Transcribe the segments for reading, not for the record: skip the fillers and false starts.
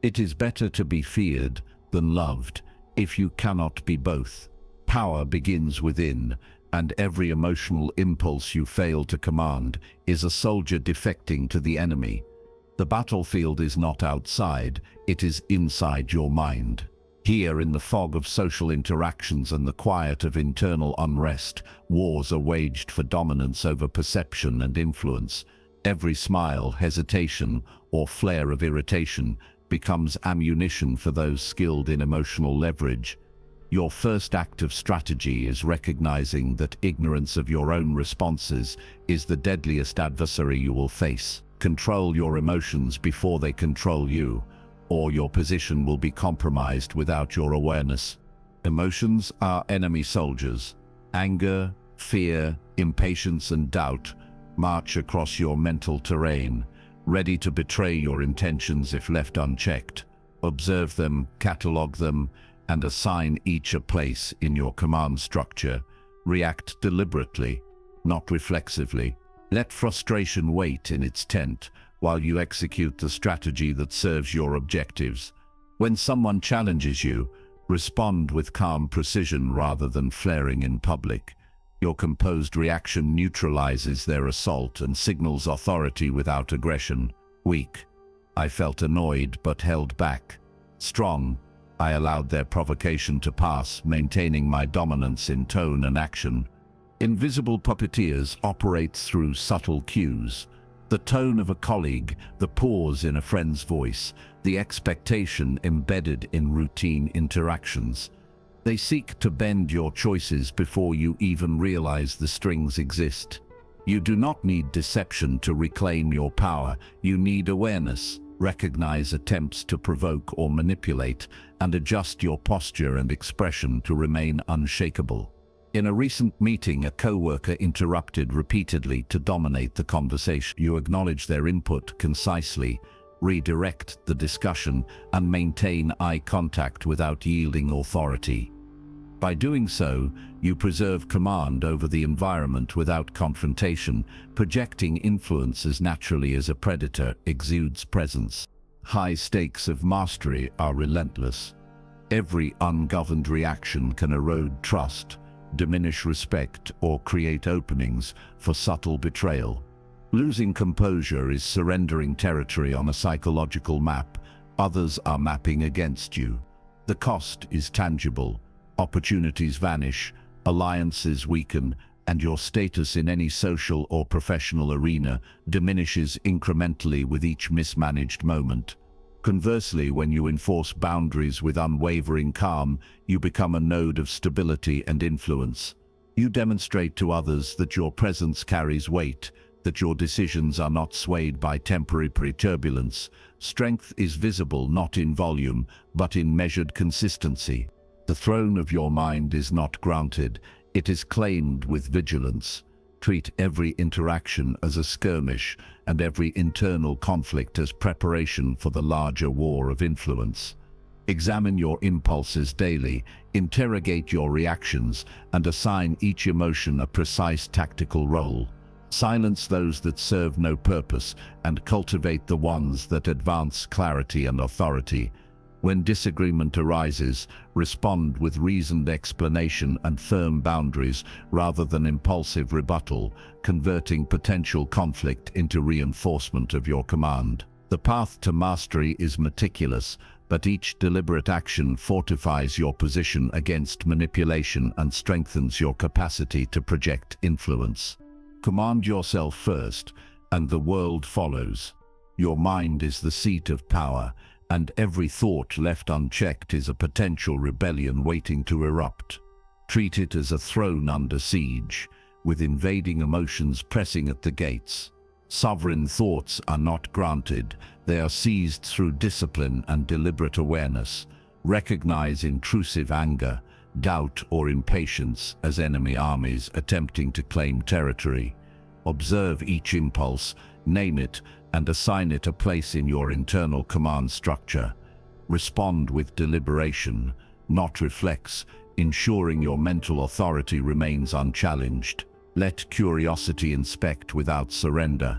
It is better to be feared than loved, if you cannot be both. Power begins within, and every emotional impulse you fail to command is a soldier defecting to the enemy. The battlefield is not outside, it is inside your mind. Here, in the fog of social interactions and the quiet of internal unrest, wars are waged for dominance over perception and influence. Every smile, hesitation, or flare of irritation becomes ammunition for those skilled in emotional leverage. Your first act of strategy is recognizing that ignorance of your own responses is the deadliest adversary you will face. Control your emotions before they control you, or your position will be compromised without your awareness. Emotions are enemy soldiers. Anger, fear, impatience, and doubt march across your mental terrain, ready to betray your intentions if left unchecked. Observe them, catalog them, and assign each a place in your command structure. React deliberately, not reflexively. Let frustration wait in its tent while you execute the strategy that serves your objectives. When someone challenges you, respond with calm precision rather than flaring in public. Your composed reaction neutralizes their assault and signals authority without aggression. Weak, I felt annoyed but held back. Strong, I allowed their provocation to pass, maintaining my dominance in tone and action. Invisible puppeteers operate through subtle cues. The tone of a colleague, the pause in a friend's voice, the expectation embedded in routine interactions. They seek to bend your choices before you even realize the strings exist. You do not need deception to reclaim your power, you need awareness. Recognize attempts to provoke or manipulate, and adjust your posture and expression to remain unshakable. In a recent meeting, a coworker interrupted repeatedly to dominate the conversation. You acknowledge their input concisely, redirect the discussion, and maintain eye contact without yielding authority. By doing so, you preserve command over the environment without confrontation, projecting influence as naturally as a predator exudes presence. High stakes of mastery are relentless. Every ungoverned reaction can erode trust, diminish respect, or create openings for subtle betrayal. Losing composure is surrendering territory on a psychological map. Others are mapping against you. The cost is tangible. Opportunities vanish, alliances weaken, and your status in any social or professional arena diminishes incrementally with each mismanaged moment. Conversely, when you enforce boundaries with unwavering calm, you become a node of stability and influence. You demonstrate to others that your presence carries weight, that your decisions are not swayed by temporary turbulence. Strength is visible not in volume, but in measured consistency. The throne of your mind is not granted, it is claimed with vigilance. Treat every interaction as a skirmish and every internal conflict as preparation for the larger war of influence. Examine your impulses daily, interrogate your reactions, and assign each emotion a precise tactical role. Silence those that serve no purpose and cultivate the ones that advance clarity and authority. When disagreement arises, respond with reasoned explanation and firm boundaries rather than impulsive rebuttal, converting potential conflict into reinforcement of your command. The path to mastery is meticulous, but each deliberate action fortifies your position against manipulation and strengthens your capacity to project influence. Command yourself first, and the world follows. Your mind is the seat of power, and every thought left unchecked is a potential rebellion waiting to erupt. Treat it as a throne under siege, with invading emotions pressing at the gates. Sovereign thoughts are not granted, they are seized through discipline and deliberate awareness. Recognize intrusive anger, doubt, or impatience as enemy armies attempting to claim territory. Observe each impulse, name it, and assign it a place in your internal command structure. Respond with deliberation, not reflex, ensuring your mental authority remains unchallenged. Let curiosity inspect without surrender,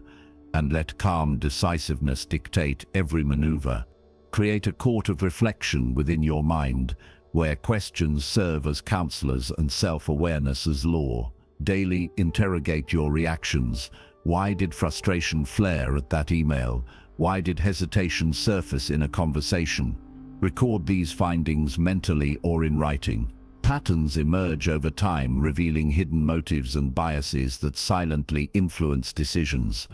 and let calm decisiveness dictate every maneuver. Create a court of reflection within your mind, where questions serve as counselors and self-awareness as law. Daily interrogate your reactions. Why did frustration flare at that email? Why did hesitation surface in a conversation? Record these findings mentally or in writing. Patterns emerge over time, revealing hidden motives and biases that silently influence decisions.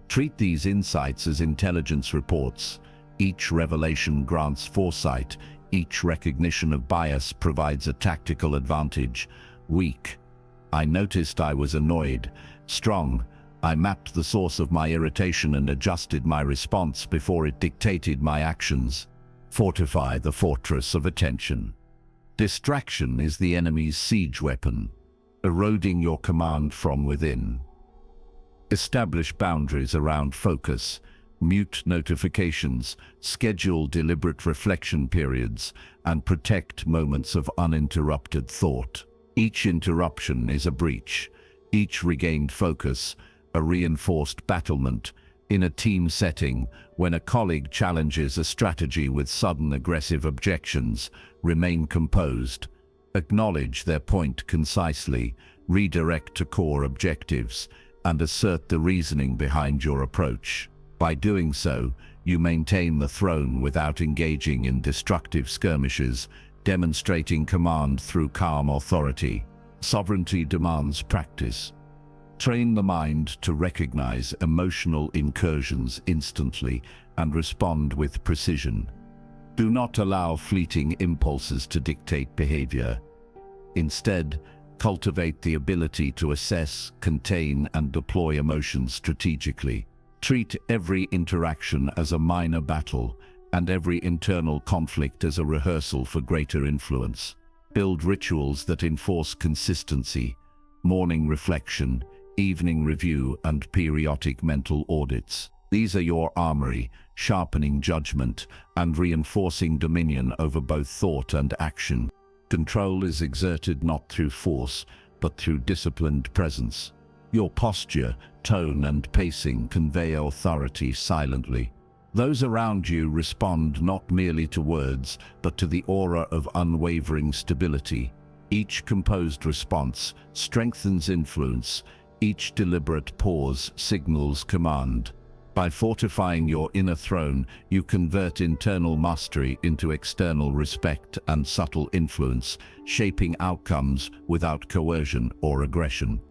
Treat these insights as intelligence reports. Each revelation grants foresight. Each recognition of bias provides a tactical advantage. Weak. I noticed I was annoyed. Strong. I mapped the source of my irritation and adjusted my response before it dictated my actions. Fortify the fortress of attention. Distraction is the enemy's siege weapon, eroding your command from within. Establish boundaries around focus. Mute notifications, schedule deliberate reflection periods, and protect moments of uninterrupted thought. Each interruption is a breach. Each regained focus, a reinforced battlement. In a team setting, when a colleague challenges a strategy with sudden aggressive objections, remain composed. Acknowledge their point concisely, redirect to core objectives, and assert the reasoning behind your approach. By doing so, you maintain the throne without engaging in destructive skirmishes, demonstrating command through calm authority. Sovereignty demands practice. Train the mind to recognize emotional incursions instantly and respond with precision. Do not allow fleeting impulses to dictate behavior. Instead, cultivate the ability to assess, contain, and deploy emotions strategically. Treat every interaction as a minor battle and every internal conflict as a rehearsal for greater influence. Build rituals that enforce consistency, morning reflection, evening review, and periodic mental audits. These are your armory, sharpening judgment and reinforcing dominion over both thought and action. Control is exerted not through force, but through disciplined presence. Your posture, tone, and pacing convey authority silently. Those around you respond not merely to words, but to the aura of unwavering stability. Each composed response strengthens influence. Each deliberate pause signals command. By fortifying your inner throne, you convert internal mastery into external respect and subtle influence, shaping outcomes without coercion or aggression.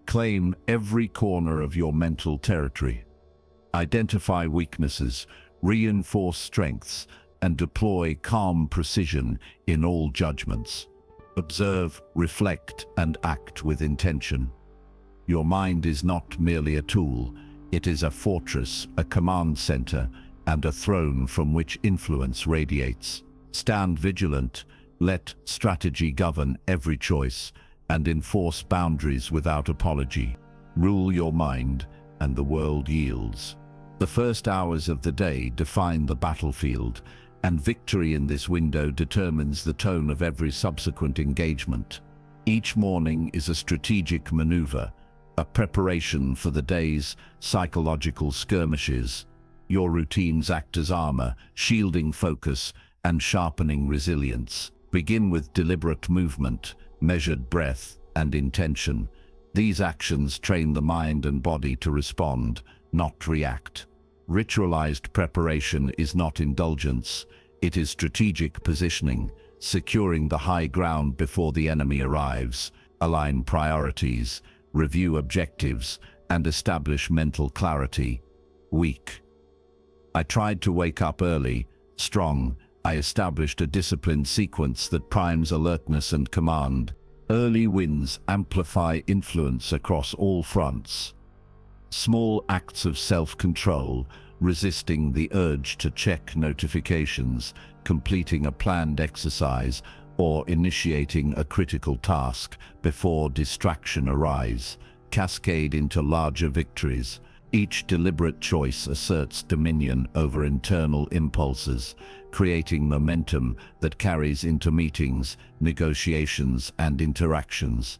Claim every corner of your mental territory. Identify weaknesses, reinforce strengths, and deploy calm precision in all judgments. Observe, reflect, and act with intention. Your mind is not merely a tool. It is a fortress, a command center, and a throne from which influence radiates. Stand vigilant, let strategy govern every choice, and enforce boundaries without apology. Rule your mind, and the world yields. The first hours of the day define the battlefield, and victory in this window determines the tone of every subsequent engagement. Each morning is a strategic maneuver, a preparation for the day's psychological skirmishes. Your routines act as armor, shielding focus and sharpening resilience. Begin with deliberate movement, measured breath, and intention. These actions train the mind and body to respond, not react. Ritualized preparation is not indulgence, it is strategic positioning, securing the high ground before the enemy arrives. Align priorities, review objectives, and establish mental clarity. Weak. I tried to wake up early. Strong. I established a disciplined sequence that primes alertness and command. Early wins amplify influence across all fronts. Small acts of self-control, resisting the urge to check notifications, completing a planned exercise, or initiating a critical task before distraction arrives, cascade into larger victories. Each deliberate choice asserts dominion over internal impulses, creating momentum that carries into meetings, negotiations, and interactions.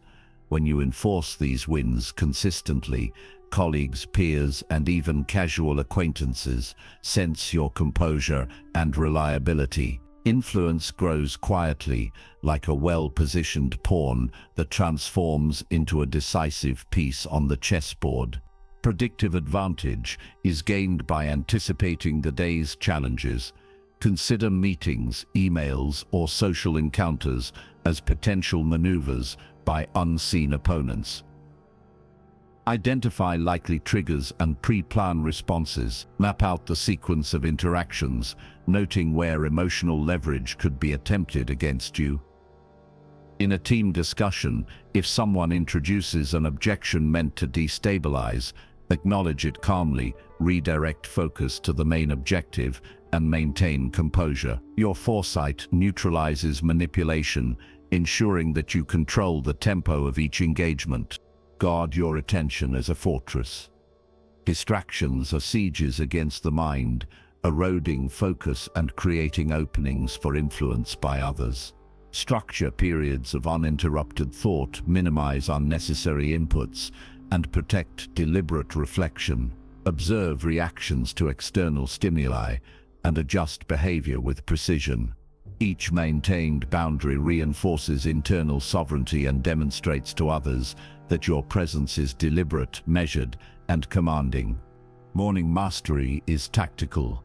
When you enforce these wins consistently, colleagues, peers, and even casual acquaintances sense your composure and reliability. Influence grows quietly, like a well-positioned pawn that transforms into a decisive piece on the chessboard. Predictive advantage is gained by anticipating the day's challenges. Consider meetings, emails, or social encounters as potential maneuvers by unseen opponents. Identify likely triggers and pre-plan responses. Map out the sequence of interactions, noting where emotional leverage could be attempted against you. In a team discussion, if someone introduces an objection meant to destabilize, acknowledge it calmly, redirect focus to the main objective, and maintain composure. Your foresight neutralizes manipulation, ensuring that you control the tempo of each engagement. Guard your attention as a fortress. Distractions are sieges against the mind, eroding focus and creating openings for influence by others. Structure periods of uninterrupted thought, minimize unnecessary inputs, and protect deliberate reflection. Observe reactions to external stimuli and adjust behavior with precision. Each maintained boundary reinforces internal sovereignty and demonstrates to others that your presence is deliberate, measured, and commanding. Morning mastery is tactical.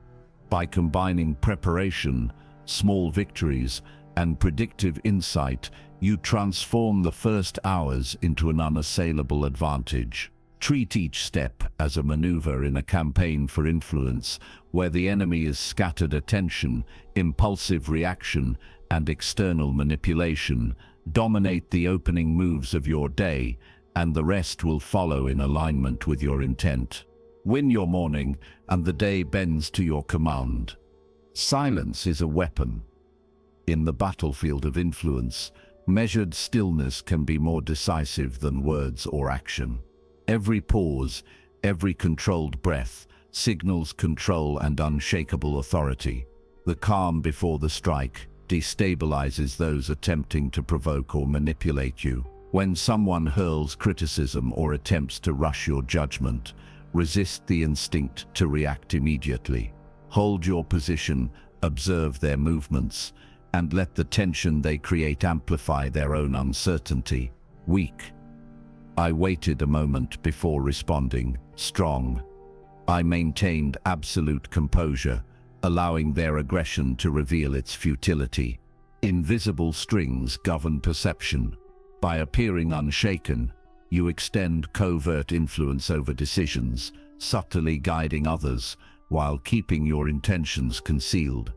By combining preparation, small victories, and predictive insight, you transform the first hours into an unassailable advantage. Treat each step as a maneuver in a campaign for influence, where the enemy is scattered attention, impulsive reaction, and external manipulation. Dominate the opening moves of your day, and the rest will follow in alignment with your intent. Win your morning, and the day bends to your command. Silence is a weapon. In the battlefield of influence, measured stillness can be more decisive than words or action. Every pause, every controlled breath, signals control and unshakable authority. The calm before the strike destabilizes those attempting to provoke or manipulate you. When someone hurls criticism or attempts to rush your judgment, resist the instinct to react immediately. Hold your position, observe their movements, and let the tension they create amplify their own uncertainty. Weak. I waited a moment before responding. Strong. I maintained absolute composure, allowing their aggression to reveal its futility. Invisible strings govern perception. By appearing unshaken, you extend covert influence over decisions, subtly guiding others while keeping your intentions concealed.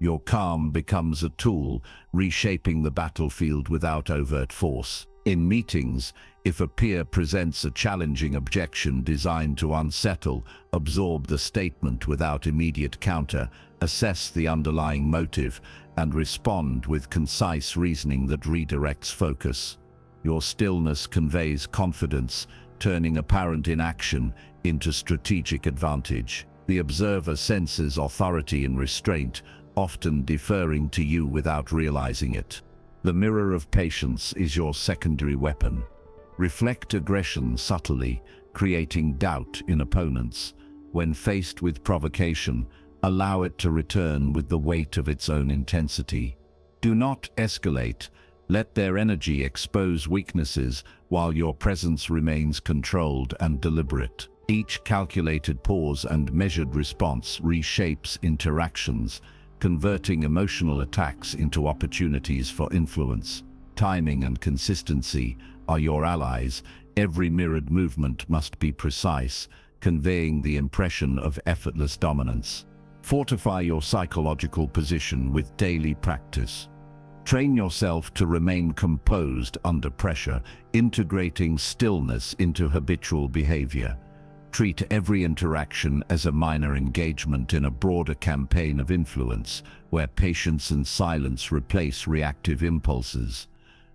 Your calm becomes a tool, reshaping the battlefield without overt force. In meetings, if a peer presents a challenging objection designed to unsettle, absorb the statement without immediate counter, assess the underlying motive, and respond with concise reasoning that redirects focus. Your stillness conveys confidence, turning apparent inaction into strategic advantage. The observer senses authority and restraint, often deferring to you without realizing it. The mirror of patience is your secondary weapon. Reflect aggression subtly, creating doubt in opponents. When faced with provocation, allow it to return with the weight of its own intensity. Do not escalate. Let their energy expose weaknesses while your presence remains controlled and deliberate. Each calculated pause and measured response reshapes interactions, converting emotional attacks into opportunities for influence. Timing and consistency are your allies. Every mirrored movement must be precise, conveying the impression of effortless dominance. Fortify your psychological position with daily practice. Train yourself to remain composed under pressure, integrating stillness into habitual behavior. Treat every interaction as a minor engagement in a broader campaign of influence, where patience and silence replace reactive impulses.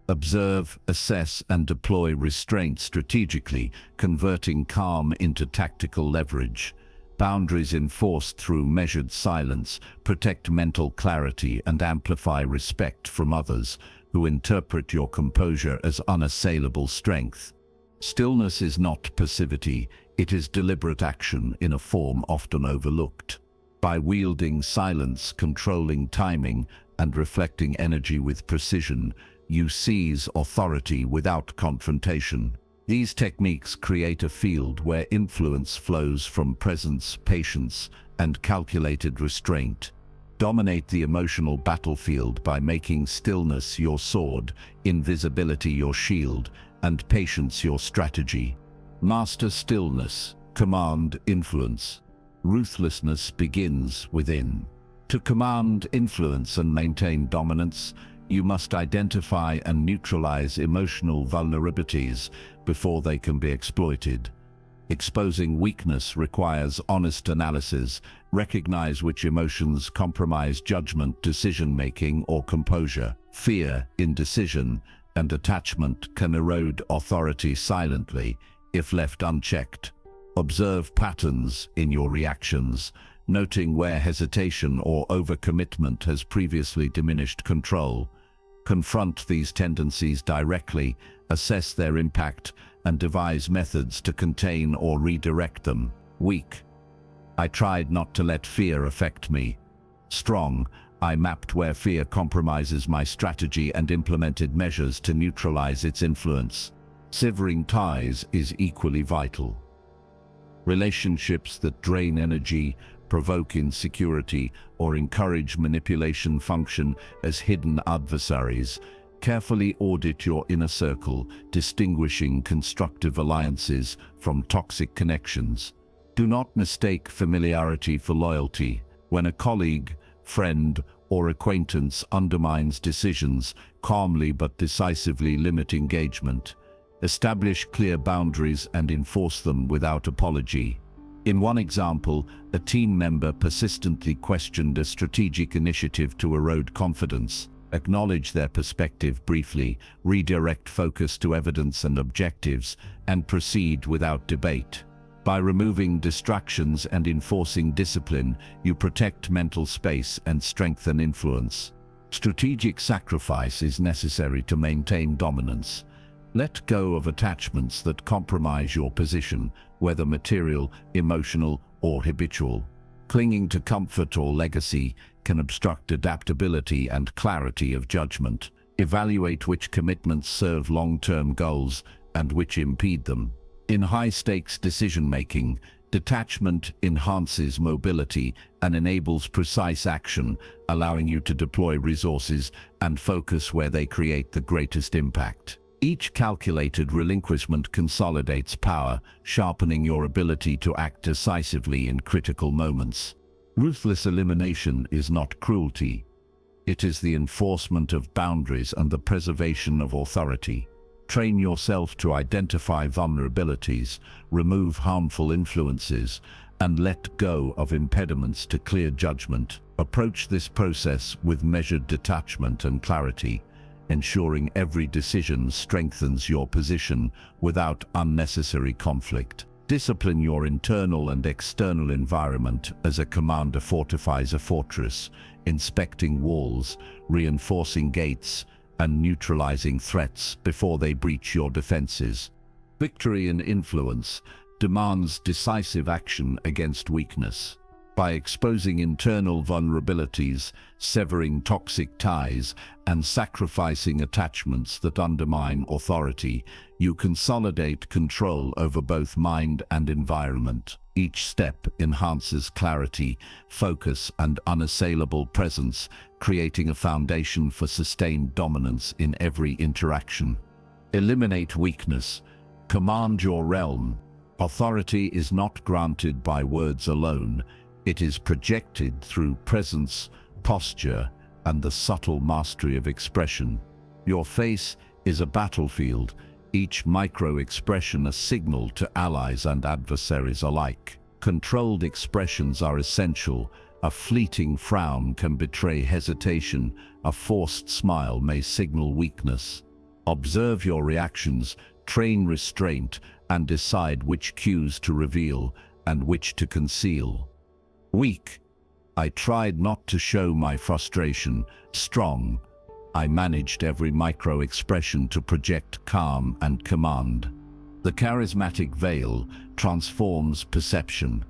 Observe, assess, and deploy restraint strategically, converting calm into tactical leverage. Boundaries enforced through measured silence protect mental clarity and amplify respect from others, who interpret your composure as unassailable strength. Stillness is not passivity, it is deliberate action in a form often overlooked. By wielding silence, controlling timing, and reflecting energy with precision, you seize authority without confrontation. These techniques create a field where influence flows from presence, patience, and calculated restraint. Dominate the emotional battlefield by making stillness your sword, invisibility your shield, and patience your strategy. Master stillness, command influence. Ruthlessness begins within. To command influence and maintain dominance, you must identify and neutralize emotional vulnerabilities before they can be exploited. Exposing weakness requires honest analysis. Recognize which emotions compromise judgment, decision-making, or composure. Fear, indecision, and attachment can erode authority silently if left unchecked. Observe patterns in your reactions, noting where hesitation or overcommitment has previously diminished control. Confront these tendencies directly, assess their impact, and devise methods to contain or redirect them. Weak. I tried not to let fear affect me. Strong. I mapped where fear compromises my strategy and implemented measures to neutralize its influence. Severing ties is equally vital. Relationships that drain energy, provoke insecurity, or encourage manipulation function as hidden adversaries. Carefully audit your inner circle, distinguishing constructive alliances from toxic connections. Do not mistake familiarity for loyalty. When a colleague, friend, or acquaintance undermines decisions, calmly but decisively limit engagement. Establish clear boundaries and enforce them without apology. In one example, a team member persistently questioned a strategic initiative to erode confidence. Acknowledge their perspective briefly, redirect focus to evidence and objectives, and proceed without debate. By removing distractions and enforcing discipline, you protect mental space and strengthen influence. Strategic sacrifice is necessary to maintain dominance. Let go of attachments that compromise your position, whether material, emotional, or habitual. Clinging to comfort or legacy can obstruct adaptability and clarity of judgment. Evaluate which commitments serve long-term goals and which impede them. In high-stakes decision-making, detachment enhances mobility and enables precise action, allowing you to deploy resources and focus where they create the greatest impact. Each calculated relinquishment consolidates power, sharpening your ability to act decisively in critical moments. Ruthless elimination is not cruelty. It is the enforcement of boundaries and the preservation of authority. Train yourself to identify vulnerabilities, remove harmful influences, and let go of impediments to clear judgment. Approach this process with measured detachment and clarity, ensuring every decision strengthens your position without unnecessary conflict. Discipline your internal and external environment as a commander fortifies a fortress, inspecting walls, reinforcing gates, and neutralizing threats before they breach your defenses. Victory in influence demands decisive action against weakness. By exposing internal vulnerabilities, severing toxic ties, and sacrificing attachments that undermine authority, you consolidate control over both mind and environment. Each step enhances clarity, focus, and unassailable presence, creating a foundation for sustained dominance in every interaction. Eliminate weakness. Command your realm. Authority is not granted by words alone. It is projected through presence, posture, and the subtle mastery of expression. Your face is a battlefield, each micro-expression a signal to allies and adversaries alike. Controlled expressions are essential. A fleeting frown can betray hesitation, a forced smile may signal weakness. Observe your reactions, train restraint, and decide which cues to reveal and which to conceal. Weak. I tried not to show my frustration. Strong. I managed every micro-expression to project calm and command. The charismatic veil transforms perception.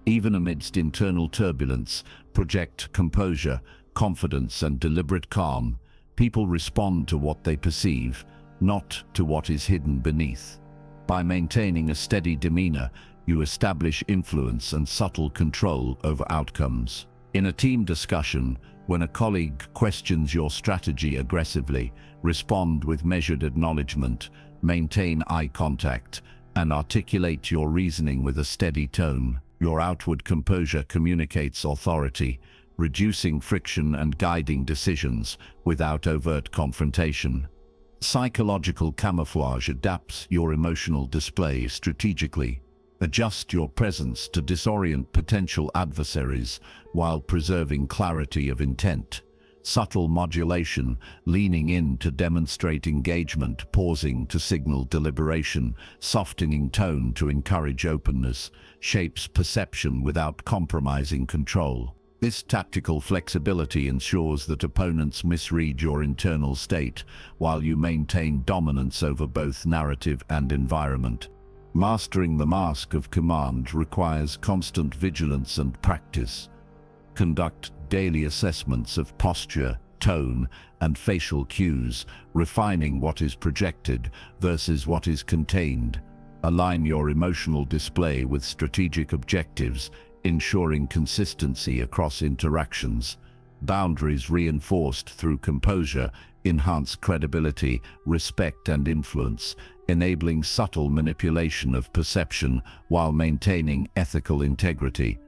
Even amidst internal turbulence, project composure, confidence, and deliberate calm. People respond to what they perceive, not to what is hidden beneath. By maintaining a steady demeanor, you establish influence and subtle control over outcomes. In a team discussion, when a colleague questions your strategy aggressively, respond with measured acknowledgement, maintain eye contact, and articulate your reasoning with a steady tone. Your outward composure communicates authority, reducing friction and guiding decisions without overt confrontation. Psychological camouflage adapts your emotional display strategically. Adjust your presence to disorient potential adversaries while preserving clarity of intent. Subtle modulation, leaning in to demonstrate engagement, pausing to signal deliberation, softening tone to encourage openness, shapes perception without compromising control. This tactical flexibility ensures that opponents misread your internal state, while you maintain dominance over both narrative and environment. Mastering the mask of command requires constant vigilance and practice. Conduct daily assessments of posture, tone, and facial cues, refining what is projected versus what is contained. Align your emotional display with strategic objectives, ensuring consistency across interactions. Boundaries reinforced through composure enhance credibility, respect, and influence, enabling subtle manipulation of perception while maintaining ethical integrity.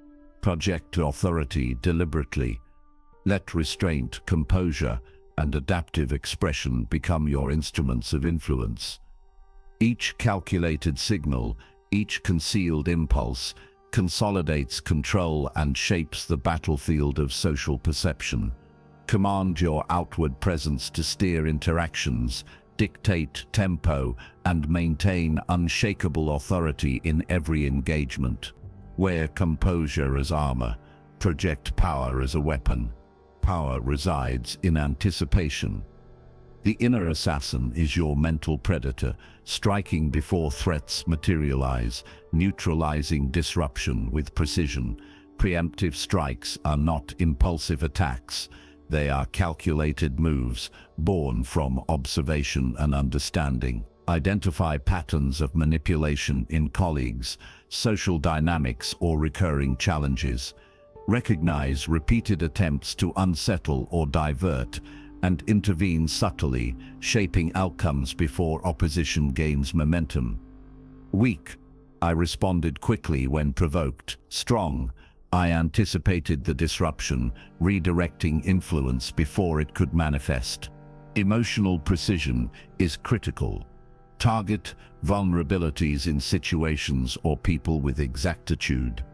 Project authority deliberately. Let restraint, composure, and adaptive expression become your instruments of influence. Each calculated signal, each concealed impulse, consolidates control and shapes the battlefield of social perception. Command your outward presence to steer interactions, dictate tempo, and maintain unshakable authority in every engagement. Wear composure as armor, project power as a weapon. Power resides in anticipation. The inner assassin is your mental predator, striking before threats materialize, neutralizing disruption with precision. Preemptive strikes are not impulsive attacks. They are calculated moves, born from observation and understanding. Identify patterns of manipulation in colleagues, social dynamics, or recurring challenges. Recognize repeated attempts to unsettle or divert, and intervene subtly, shaping outcomes before opposition gains momentum. Weak, I responded quickly when provoked. Strong, I anticipated the disruption, redirecting influence before it could manifest. Emotional precision is critical. Target vulnerabilities in situations or people with exactitude,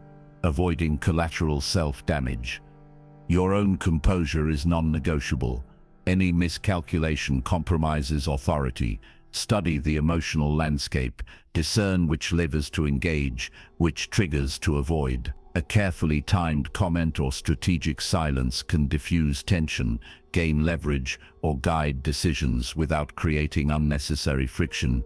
avoiding collateral self-damage. Your own composure is non-negotiable. Any miscalculation compromises authority. Study the emotional landscape, discern which levers to engage, which triggers to avoid. A carefully timed comment or strategic silence can diffuse tension, gain leverage, or guide decisions without creating unnecessary friction.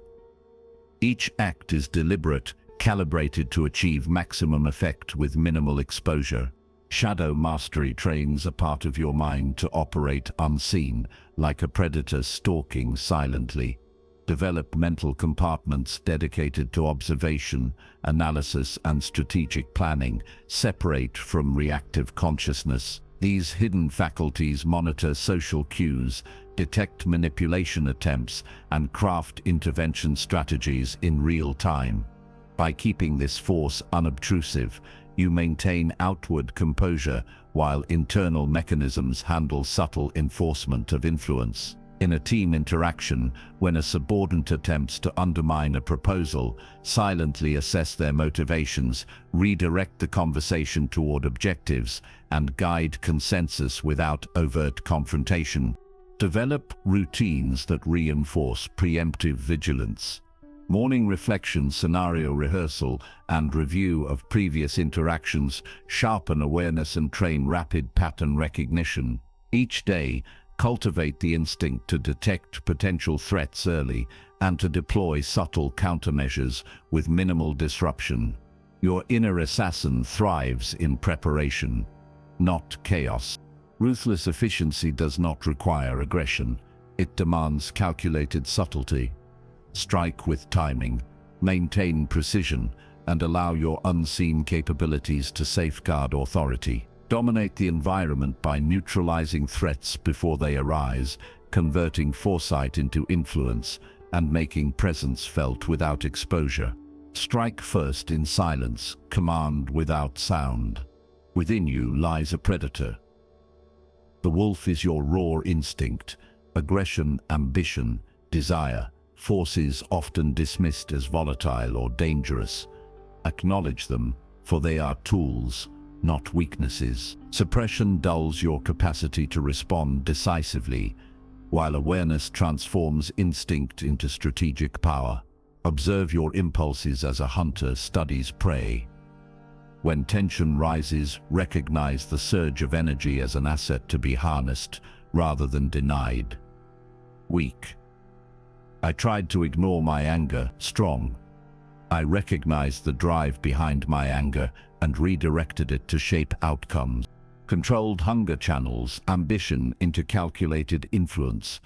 Each act is deliberate, calibrated to achieve maximum effect with minimal exposure. Shadow mastery trains a part of your mind to operate unseen, like a predator stalking silently. Develop mental compartments dedicated to observation, analysis, and strategic planning, separate from reactive consciousness. These hidden faculties monitor social cues, detect manipulation attempts, and craft intervention strategies in real time. By keeping this force unobtrusive, you maintain outward composure while internal mechanisms handle subtle enforcement of influence. In a team interaction, when a subordinate attempts to undermine a proposal, silently assess their motivations, redirect the conversation toward objectives, and guide consensus without overt confrontation. Develop routines that reinforce preemptive vigilance. Morning reflection, scenario rehearsal, and review of previous interactions sharpen awareness and train rapid pattern recognition. Each day, Cultivate the instinct to detect potential threats early and to deploy subtle countermeasures with minimal disruption. Your inner assassin thrives in preparation, not chaos. Ruthless efficiency does not require aggression. It demands calculated subtlety. Strike with timing, maintain precision, and allow your unseen capabilities to safeguard authority. Dominate the environment by neutralizing threats before they arise, converting foresight into influence, and making presence felt without exposure. Strike first in silence, command without sound. Within you lies a predator. The wolf is your raw instinct, aggression, ambition, desire, forces often dismissed as volatile or dangerous. Acknowledge them, for they are tools, not weaknesses. Suppression dulls your capacity to respond decisively, while awareness transforms instinct into strategic power. Observe your impulses as a hunter studies prey. When tension rises, recognize the surge of energy as an asset to be harnessed rather than denied. Weak. I tried to ignore my anger. Strong. I recognized the drive behind my anger and redirected it to shape outcomes. Controlled hunger channels ambition into calculated influence.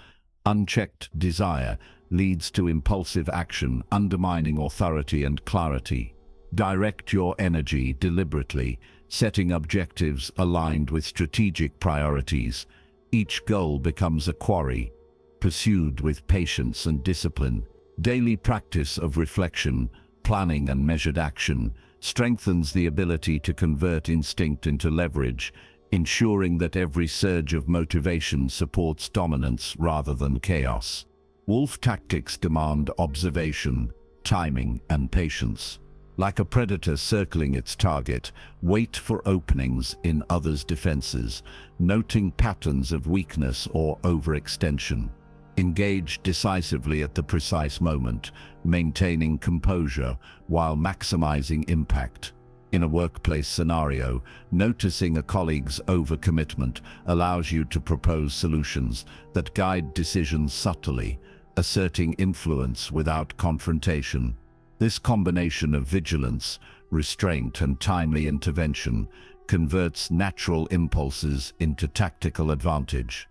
Unchecked desire leads to impulsive action, undermining authority and clarity. Direct your energy deliberately, setting objectives aligned with strategic priorities. Each goal becomes a quarry, pursued with patience and discipline. Daily practice of reflection, planning, and measured action strengthens the ability to convert instinct into leverage, ensuring that every surge of motivation supports dominance rather than chaos. Wolf tactics demand observation, timing, and patience. Like a predator circling its target, wait for openings in others' defenses, noting patterns of weakness or overextension. Engage decisively at the precise moment, maintaining composure while maximizing impact. In a workplace scenario, noticing a colleague's overcommitment allows you to propose solutions that guide decisions subtly, asserting influence without confrontation. This combination of vigilance, restraint, and timely intervention converts natural impulses into tactical advantage.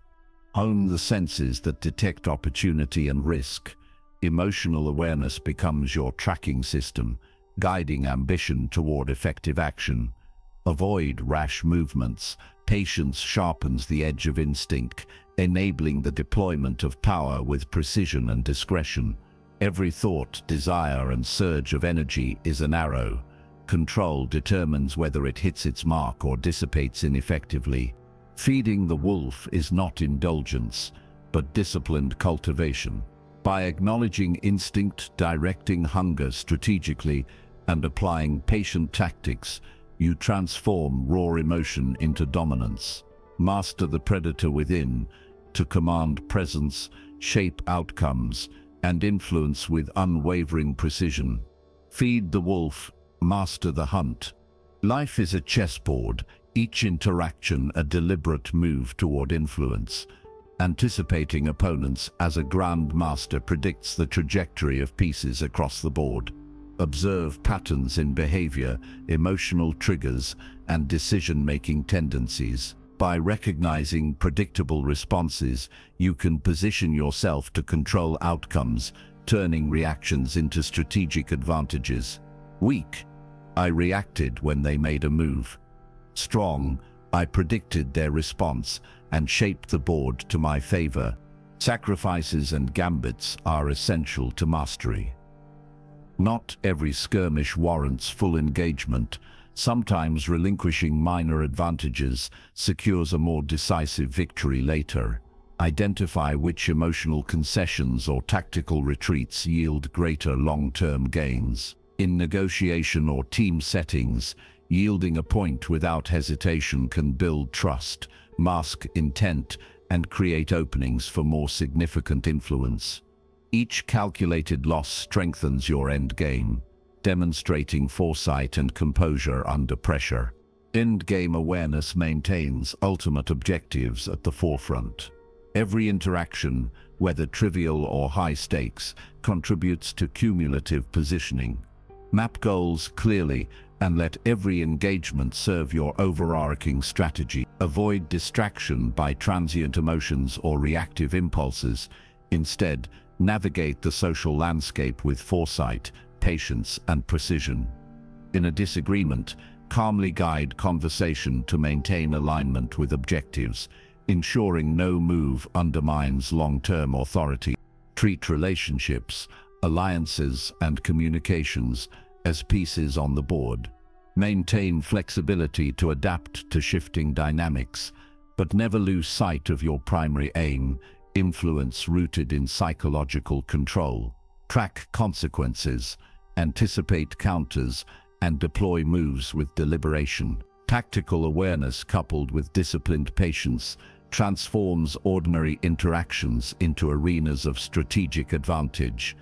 Hone the senses that detect opportunity and risk. Emotional awareness becomes your tracking system, guiding ambition toward effective action. Avoid rash movements. Patience sharpens the edge of instinct, enabling the deployment of power with precision and discretion. Every thought, desire, and surge of energy is an arrow. Control determines whether it hits its mark or dissipates ineffectively. Feeding the wolf is not indulgence, but disciplined cultivation. By acknowledging instinct, directing hunger strategically, and applying patient tactics, you transform raw emotion into dominance. Master the predator within to command presence, shape outcomes, and influence with unwavering precision. Feed the wolf, master the hunt. Life is a chessboard, each interaction a deliberate move toward influence. Anticipating opponents as a grandmaster predicts the trajectory of pieces across the board. Observe patterns in behavior, emotional triggers, and decision-making tendencies. By recognizing predictable responses, you can position yourself to control outcomes, turning reactions into strategic advantages. Weak. I reacted when they made a move. Strong. I predicted their response and shaped the board to my favor. Sacrifices and gambits are essential to mastery. Not every skirmish warrants full engagement. Sometimes relinquishing minor advantages secures a more decisive victory later. Identify which emotional concessions or tactical retreats yield greater long-term gains. In negotiation or team settings, yielding a point without hesitation can build trust, mask intent, and create openings for more significant influence. Each calculated loss strengthens your endgame, demonstrating foresight and composure under pressure. Endgame awareness maintains ultimate objectives at the forefront. Every interaction, whether trivial or high stakes, contributes to cumulative positioning. Map goals clearly and let every engagement serve your overarching strategy. Avoid distraction by transient emotions or reactive impulses. Instead, navigate the social landscape with foresight, patience, and precision. In a disagreement, calmly guide conversation to maintain alignment with objectives, ensuring no move undermines long-term authority. Treat relationships, alliances, and communications as pieces on the board. Maintain flexibility to adapt to shifting dynamics, but never lose sight of your primary aim, influence rooted in psychological control. Track consequences, anticipate counters, and deploy moves with deliberation. Tactical awareness coupled with disciplined patience transforms ordinary interactions into arenas of strategic advantage.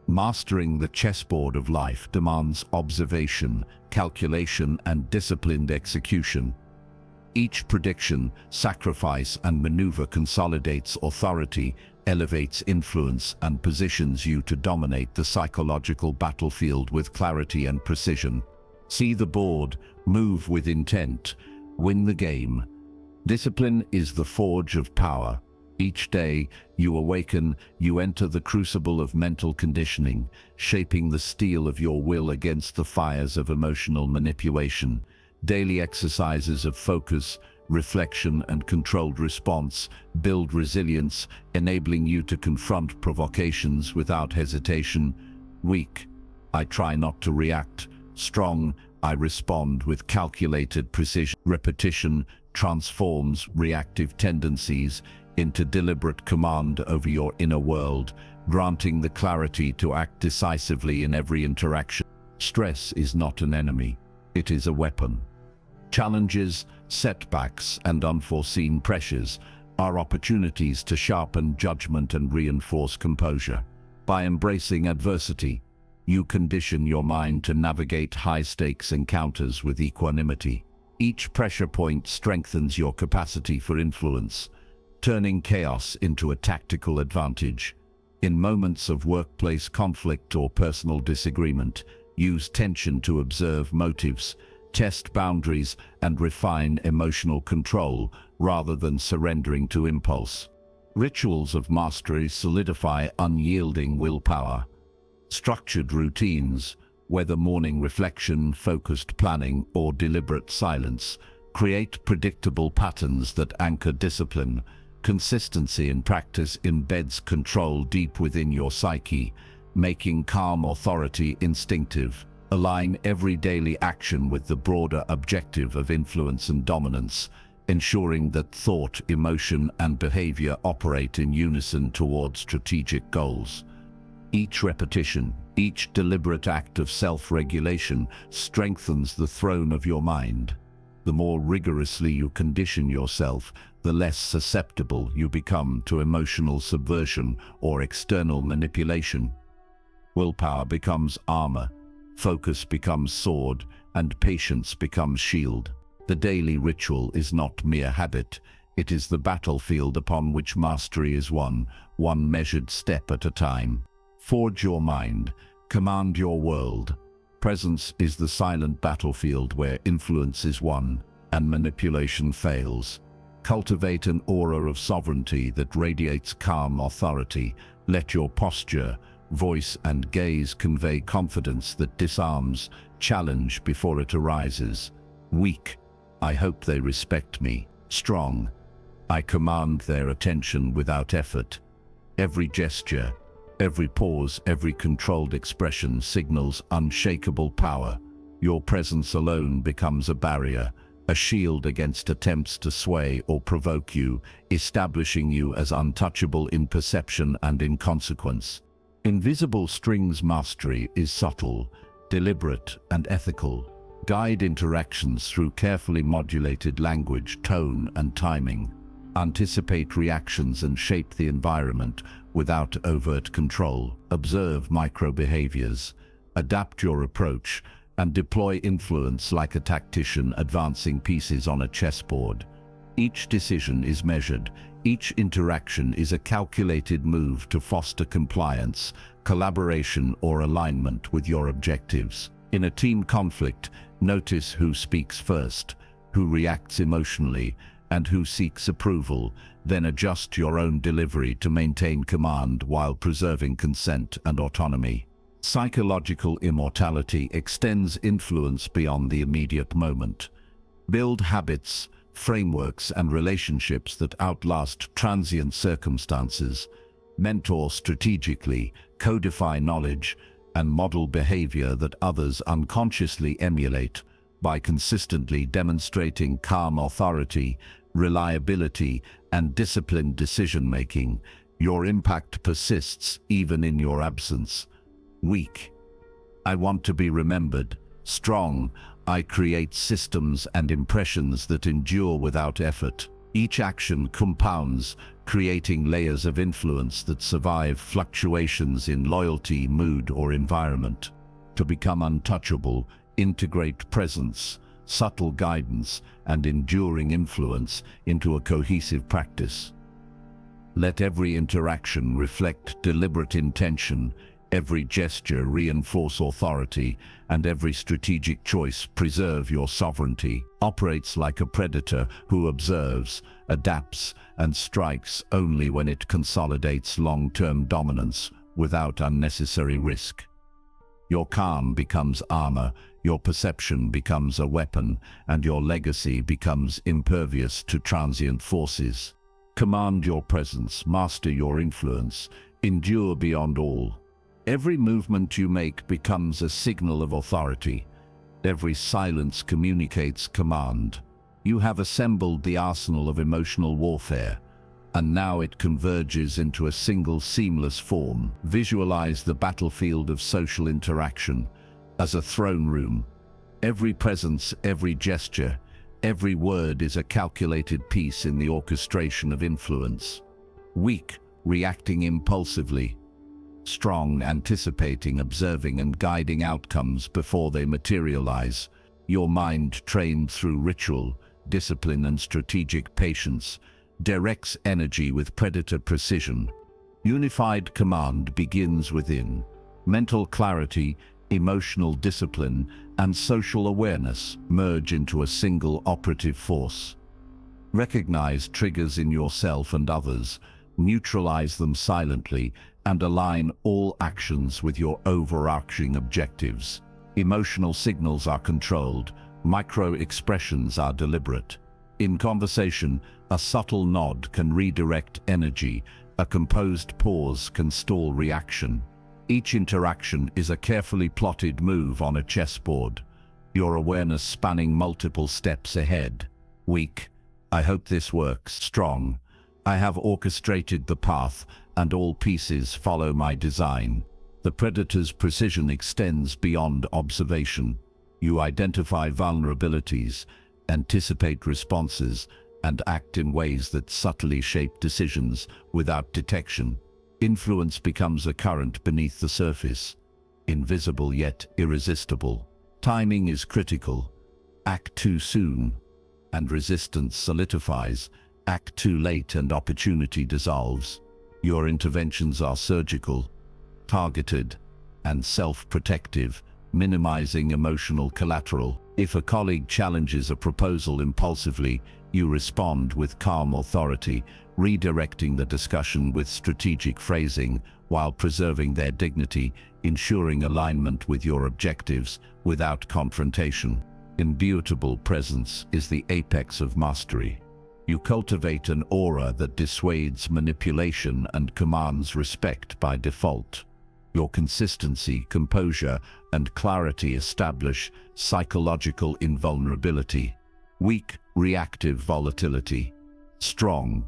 Mastering the chessboard of life demands observation, calculation, and disciplined execution. Each prediction, sacrifice, and maneuver consolidates authority, elevates influence, and positions you to dominate the psychological battlefield with clarity and precision. See the board, move with intent, win the game. Discipline is the forge of power. Each day you awaken, you enter the crucible of mental conditioning, shaping the steel of your will against the fires of emotional manipulation. Daily exercises of focus, reflection, and controlled response build resilience, enabling you to confront provocations without hesitation. Weak, I try not to react. Strong, I respond with calculated precision. Repetition transforms reactive tendencies into deliberate command over your inner world, granting the clarity to act decisively in every interaction. Stress is not an enemy, it is a weapon. Challenges, setbacks, and unforeseen pressures are opportunities to sharpen judgment and reinforce composure. By embracing adversity, you condition your mind to navigate high-stakes encounters with equanimity. Each pressure point strengthens your capacity for influence, turning chaos into a tactical advantage. In moments of workplace conflict or personal disagreement, use tension to observe motives, test boundaries, and refine emotional control rather than surrendering to impulse. Rituals of mastery solidify unyielding willpower. Structured routines, whether morning reflection, focused planning, or deliberate silence, create predictable patterns that anchor discipline. Consistency in practice embeds control deep within your psyche, making calm authority instinctive. Align every daily action with the broader objective of influence and dominance, ensuring that thought, emotion, and behavior operate in unison toward strategic goals. Each repetition, each deliberate act of self-regulation strengthens the throne of your mind. The more rigorously you condition yourself, the less susceptible you become to emotional subversion or external manipulation. Willpower becomes armor, focus becomes sword, and patience becomes shield. The daily ritual is not mere habit, it is the battlefield upon which mastery is won, one measured step at a time. Forge your mind, command your world. Presence is the silent battlefield where influence is won and manipulation fails. Cultivate an aura of sovereignty that radiates calm authority. Let your posture, voice, and gaze convey confidence that disarms challenge before it arises. Weak, I hope they respect me. Strong, I command their attention without effort. Every gesture, every pause, every controlled expression signals unshakable power. Your presence alone becomes a barrier, a shield against attempts to sway or provoke you, establishing you as untouchable in perception and in consequence. Invisible strings mastery is subtle, deliberate, and ethical. Guide interactions through carefully modulated language, tone, and timing. Anticipate reactions and shape the environment without overt control. Observe micro-behaviors, adapt your approach, and deploy influence like a tactician advancing pieces on a chessboard. Each decision is measured, Each interaction is a calculated move to foster compliance, collaboration, or alignment with your objectives. In a team conflict, notice who speaks first, who reacts emotionally, and who seeks approval, then adjust your own delivery to maintain command while preserving consent and autonomy. Psychological immortality extends influence beyond the immediate moment. Build habits, frameworks, and relationships that outlast transient circumstances. Mentor strategically, codify knowledge, and model behavior that others unconsciously emulate. By consistently demonstrating calm authority, reliability, and disciplined decision-making, your impact persists even in your absence. Weak. I want to be remembered. Strong. I create systems and impressions that endure without effort. Each action compounds, creating layers of influence that survive fluctuations in loyalty, mood, or environment. To become untouchable, integrate presence, subtle guidance, and enduring influence into a cohesive practice. Let every interaction reflect deliberate intention, every gesture reinforce authority, and every strategic choice preserve your sovereignty. Operates like a predator who observes, adapts, and strikes only when it consolidates long-term dominance without unnecessary risk. Your calm becomes armor, your perception becomes a weapon, and your legacy becomes impervious to transient forces. Command your presence, master your influence, endure beyond all. Every movement you make becomes a signal of authority. Every silence communicates command. You have assembled the arsenal of emotional warfare, and now it converges into a single seamless form. Visualize the battlefield of social interaction as a throne room. Every presence, every gesture, every word is a calculated piece in the orchestration of influence. Weak, reacting impulsively. Strong, anticipating, observing, and guiding outcomes before they materialize. Your mind, trained through ritual, discipline, and strategic patience, directs energy with predator precision. Unified command begins within. Mental clarity, emotional discipline, and social awareness merge into a single operative force. Recognize triggers in yourself and others, neutralize them silently, and align all actions with your overarching objectives. Emotional signals are controlled, micro-expressions are deliberate. In conversation, a subtle nod can redirect energy, a composed pause can stall reaction. Each interaction is a carefully plotted move on a chessboard, your awareness spanning multiple steps ahead. Weak. I hope this works. Strong. I have orchestrated the path, and all pieces follow my design. The predator's precision extends beyond observation. You identify vulnerabilities, anticipate responses, and act in ways that subtly shape decisions without detection. Influence becomes a current beneath the surface, invisible yet irresistible. Timing is critical. Act too soon, and resistance solidifies. Act too late and opportunity dissolves. Your interventions are surgical, targeted, and self-protective, minimizing emotional collateral. If a colleague challenges a proposal impulsively, you respond with calm authority, redirecting the discussion with strategic phrasing while preserving their dignity, ensuring alignment with your objectives without confrontation. Imbutable presence is the apex of mastery. You cultivate an aura that dissuades manipulation and commands respect by default. Your consistency, composure, and clarity establish psychological invulnerability. Weak, reactive volatility. Strong,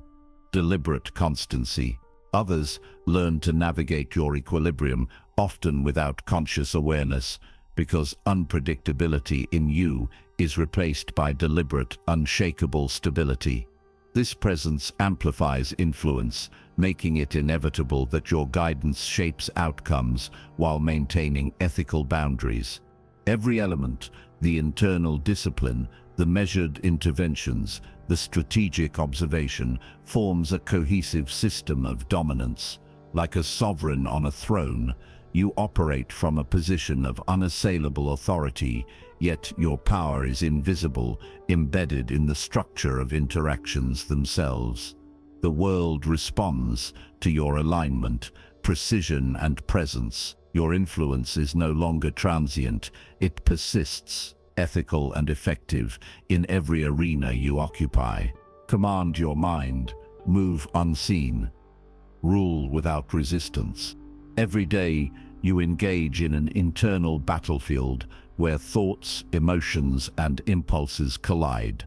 deliberate constancy. Others learn to navigate your equilibrium, often without conscious awareness, because unpredictability in you is replaced by deliberate, unshakable stability. This presence amplifies influence, making it inevitable that your guidance shapes outcomes while maintaining ethical boundaries. Every element, the internal discipline, The measured interventions, the strategic observation, forms a cohesive system of dominance. Like a sovereign on a throne, you operate from a position of unassailable authority, yet your power is invisible, embedded in the structure of interactions themselves. The world responds to your alignment, precision, and presence. Your influence is no longer transient, it persists, ethical and effective, in every arena you occupy. Command your mind, move unseen, rule without resistance. Every day, you engage in an internal battlefield where thoughts, emotions, and impulses collide.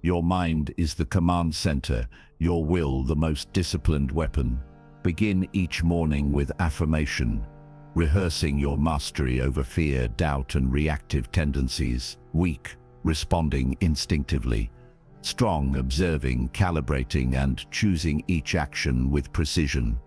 Your mind is the command center, your will the most disciplined weapon. Begin each morning with affirmation, rehearsing your mastery over fear, doubt, and reactive tendencies. Weak, responding instinctively. Strong, observing, calibrating, and choosing each action with precision.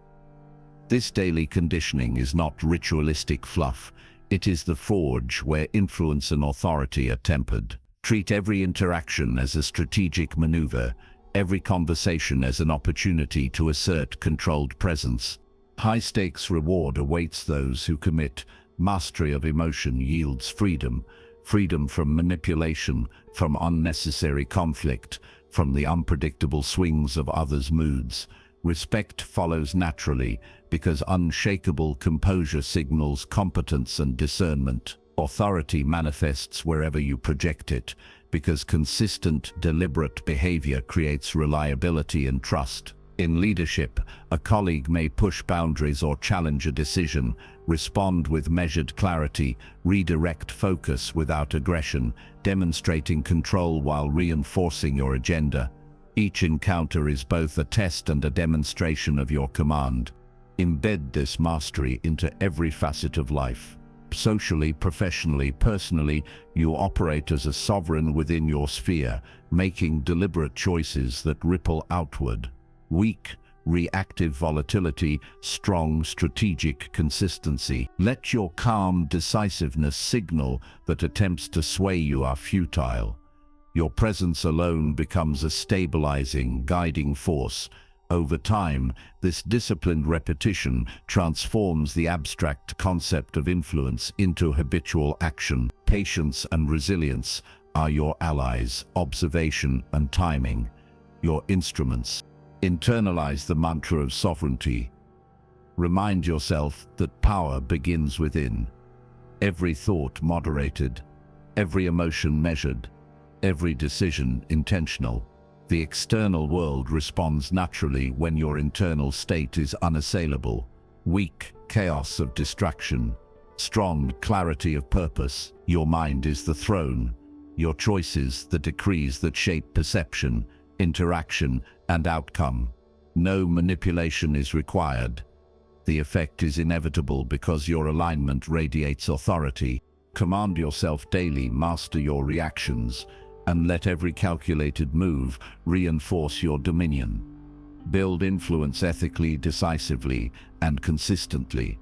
This daily conditioning is not ritualistic fluff. It is the forge where influence and authority are tempered. Treat every interaction as a strategic maneuver, every conversation as an opportunity to assert controlled presence. High-stakes reward awaits those who commit. Mastery of emotion yields freedom. Freedom from manipulation, from unnecessary conflict, from the unpredictable swings of others' moods. Respect follows naturally, because unshakable composure signals competence and discernment. Authority manifests wherever you project it, because consistent, deliberate behavior creates reliability and trust. In leadership, a colleague may push boundaries or challenge a decision, respond with measured clarity, redirect focus without aggression, demonstrating control while reinforcing your agenda. Each encounter is both a test and a demonstration of your command. Embed this mastery into every facet of life. Socially, professionally, personally, you operate as a sovereign within your sphere, making deliberate choices that ripple outward. Weak, reactive volatility, strong, strategic consistency. Let your calm decisiveness signal that attempts to sway you are futile. Your presence alone becomes a stabilizing, guiding force. Over time, this disciplined repetition transforms the abstract concept of influence into habitual action. Patience and resilience are your allies, observation and timing, your instruments. Internalize the mantra of sovereignty. Remind yourself that power begins within. Every thought moderated, every emotion measured, every decision intentional. The external world responds naturally when your internal state is unassailable. Weak, chaos of distraction. Strong, clarity of purpose. Your mind is the throne. Your choices, the decrees that shape perception, interaction, and outcome. No manipulation is required. The effect is inevitable because your alignment radiates authority. Command yourself daily, master your reactions, and let every calculated move reinforce your dominion. Build influence ethically, decisively, and consistently.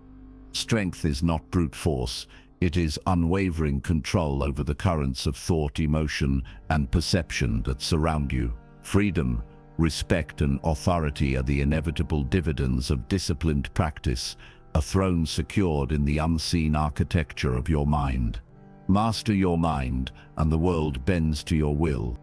Strength is not brute force. It is unwavering control over the currents of thought, emotion, and perception that surround you. Freedom, respect, and authority are the inevitable dividends of disciplined practice, a throne secured in the unseen architecture of your mind. Master your mind, and the world bends to your will.